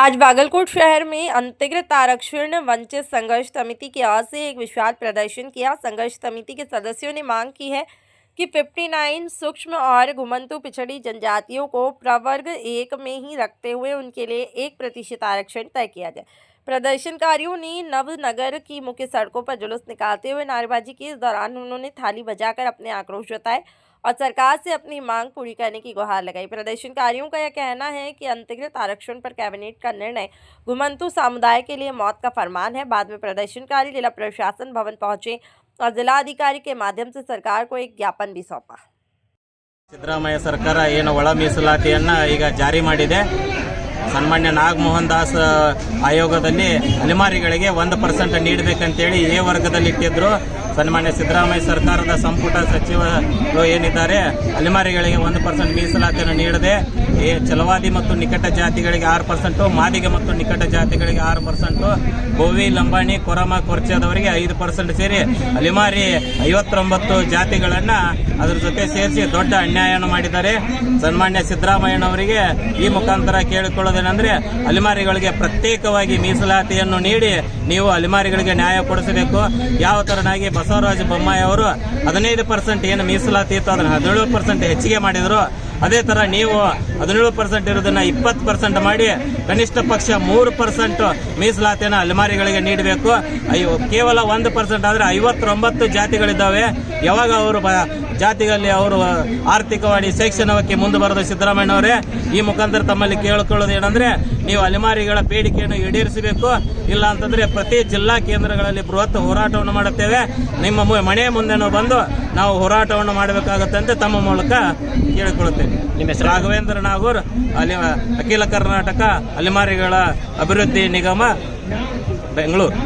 आज बागलकोट शहर में अंतर्गत आरक्षण वंचित संघर्ष समिति की ओर से एक विशाल प्रदर्शन किया। संघर्ष समिति के सदस्यों ने मांग की है कि 59 सूक्ष्म और घुमंतु पिछड़ी जनजातियों को प्रवर्ग 1 में ही रखते हुए उनके लिए 1% आरक्षण तय किया जाए। प्रदर्शनकारियों ने नवनगर की मुख्य सड़कों पर जुलूस निकालते हुए नारेबाजी की। इस दौरान उन्होंने थाली बजाकर अपने आक्रोश जताए और सरकार से अपनी मांग पूरी करने की गुहार लगाई। प्रदर्शनकारियों का यह कहना है कि अंतर्गत आरक्षण पर कैबिनेट का निर्णय घुमंतु समुदाय के लिए मौत का फरमान है। बाद में प्रदर्शनकारी जिला प्रशासन भवन पहुंचे और जिला अधिकारी के माध्यम से सरकार को एक ज्ञापन भी सौंपा। ಸಿದ್ದರಾಮಯ್ಯ ಸರ್ಕಾರ ಏನು ಒಳ ಮೀಸಲಾತಿಯನ್ನು ಈಗ ಜಾರಿ ಮಾಡಿದೆ। ಸನ್ಮಾನ್ಯ ನಾಗಮೋಹನ್ ದಾಸ್ ಆಯೋಗದಲ್ಲಿ ಅಲೆಮಾರಿಗಳಿಗೆ 1% ನೀಡಬೇಕಂತೇಳಿ ಎ ವರ್ಗದಲ್ಲಿ ಇಟ್ಟಿದ್ರು। ಸನ್ಮಾನ್ಯ ಸಿದ್ದರಾಮಯ್ಯ ಸರ್ಕಾರದ ಸಂಪುಟ ಸಚಿವರು ಏನಿದ್ದಾರೆ ಅಲೆಮಾರಿಗಳಿಗೆ 1% ಮೀಸಲಾತಿಯನ್ನು ನೀಡದೆ ಛಲವಾದಿ ಮತ್ತು ನಿಕಟ ಜಾತಿಗಳಿಗೆ 6%, ಮಾದಿಗ ಮತ್ತು ನಿಕಟ ಜಾತಿಗಳಿಗೆ 6%, ಬೋವಿ, ಲಂಬಾಣಿ, ಕೊರಮ, ಕೊರ್ಚದವರಿಗೆ 5% ಸೇರಿ ಅಲೆಮಾರಿ 59 ಜಾತಿಗಳನ್ನು ಅದರ ಜೊತೆ ಸೇರಿಸಿ ದೊಡ್ಡ ಅನ್ಯಾಯವನ್ನು ಮಾಡಿದ್ದಾರೆ। ಸನ್ಮಾನ್ಯ ಸಿದ್ದರಾಮಯ್ಯನವರಿಗೆ ಈ ಮುಖಾಂತರ ಕೇಳಿಕೊಳ್ಳೋದೇನೆಂದರೆ ಅಲೆಮಾರಿಗಳಿಗೆ ಪ್ರತ್ಯೇಕವಾಗಿ ಮೀಸಲಾತಿಯನ್ನು ನೀಡಿ ನೀವು ಅಲೆಮಾರಿಗಳಿಗೆ ನ್ಯಾಯ ಕೊಡಿಸಬೇಕು। ಯಾವ ತರನಾಗಿ ಬಸವರಾಜ ಬೊಮ್ಮಾಯಿ ಅವರು 15% ಏನು ಮೀಸಲಾತಿ ಇತ್ತು ಅದನ್ನು 17% ಹೆಚ್ಚಿಗೆ ಮಾಡಿದರು, ಅದೇ ತರ ನೀವು 17% ಇರೋದನ್ನ 20% ಮಾಡಿ ಕನಿಷ್ಠ ಪಕ್ಷ 3% ಮೀಸಲಾತಿಯನ್ನು ಅಲೆಮಾರಿಗಳಿಗೆ ನೀಡಬೇಕು। ಕೇವಲ 1% ಆದರೆ 59 ಜಾತಿಗಳಿದ್ದಾವೆ। ಯಾವಾಗ ಅವರು ಜಾತಿಗಳಲ್ಲಿ ಅವರು ಆರ್ಥಿಕವಾಗಿ ಶೈಕ್ಷಣಿಕವಾಗಿ ಮುಂದೆ ಬರೋದು ಸಿದ್ದರಾಮಯ್ಯನವರೇ, ಈ ಮುಖಾಂತರ ತಮ್ಮಲ್ಲಿ ಕೇಳಿಕೊಳ್ಳೋದು ಏನಂದ್ರೆ ನೀವು ಅಲೆಮಾರಿಗಳ ಬೇಡಿಕೆಯನ್ನು ಈಡೇರಿಸಬೇಕು, ಇಲ್ಲ ಅಂತಂದ್ರೆ ಪ್ರತಿ ಜಿಲ್ಲಾ ಕೇಂದ್ರಗಳಲ್ಲಿ ಬೃಹತ್ ಹೋರಾಟವನ್ನು ಮಾಡುತ್ತೇವೆ। ನಿಮ್ಮ ಮನೆ ಮುಂದೆ ಬಂದು ನಾವು ಹೋರಾಟವನ್ನು ಮಾಡಬೇಕಾಗುತ್ತೆ ಅಂತ ತಮ್ಮ ಮೂಲಕ ಕೇಳಿಕೊಳ್ಳುತ್ತೇವೆ। ರಾಘವೇಂದ್ರ ನಾಗೂರ್, ಅಖಿಲ ಕರ್ನಾಟಕ ಅಲೆಮಾರಿಗಳ ಅಭಿವೃದ್ಧಿ ನಿಗಮ, ಬೆಂಗಳೂರು।